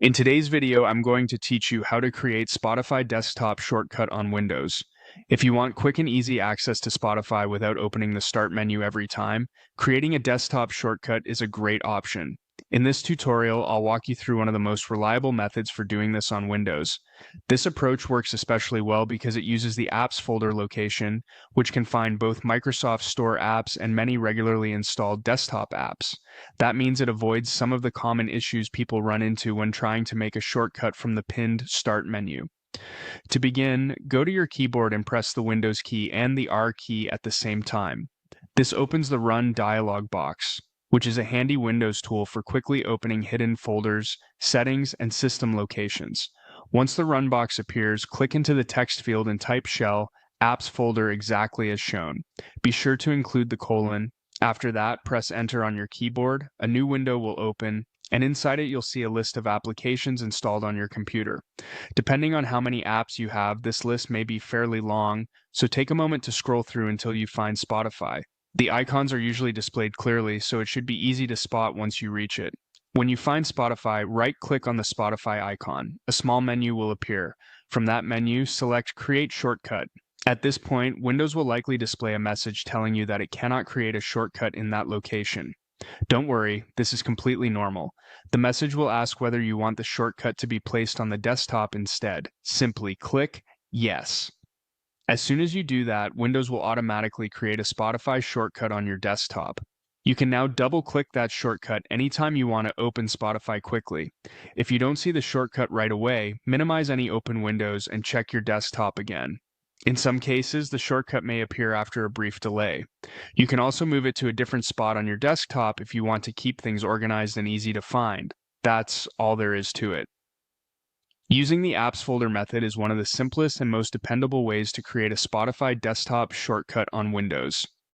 In today's video, I'm going to teach you how to create Spotify desktop shortcut on Windows. If you want quick and easy access to Spotify without opening the start menu every time, creating a desktop shortcut is a great option. In this tutorial, I'll walk you through one of the most reliable methods for doing this on Windows. This approach works especially well because it uses the apps folder location, which can find both Microsoft Store apps and many regularly installed desktop apps. That means it avoids some of the common issues people run into when trying to make a shortcut from the pinned Start menu. To begin, go to your keyboard and press the Windows key and the R key at the same time. This opens the Run dialog box, which is a handy Windows tool for quickly opening hidden folders, settings, and system locations. Once the Run box appears, click into the text field and type shell apps folder exactly as shown. Be sure to include the colon. After that, press enter on your keyboard, a new window will open, and inside it you'll see a list of applications installed on your computer. Depending on how many apps you have, this list may be fairly long, so take a moment to scroll through until you find Spotify. The icons are usually displayed clearly, so it should be easy to spot once you reach it. When you find Spotify, right-click on the Spotify icon. A small menu will appear. From that menu, select Create Shortcut. At this point, Windows will likely display a message telling you that it cannot create a shortcut in that location. Don't worry, this is completely normal. The message will ask whether you want the shortcut to be placed on the desktop instead. Simply click Yes. As soon as you do that, Windows will automatically create a Spotify shortcut on your desktop. You can now double-click that shortcut anytime you want to open Spotify quickly. If you don't see the shortcut right away, minimize any open windows and check your desktop again. In some cases, the shortcut may appear after a brief delay. You can also move it to a different spot on your desktop if you want to keep things organized and easy to find. That's all there is to it. Using the apps folder method is one of the simplest and most dependable ways to create a Spotify desktop shortcut on Windows.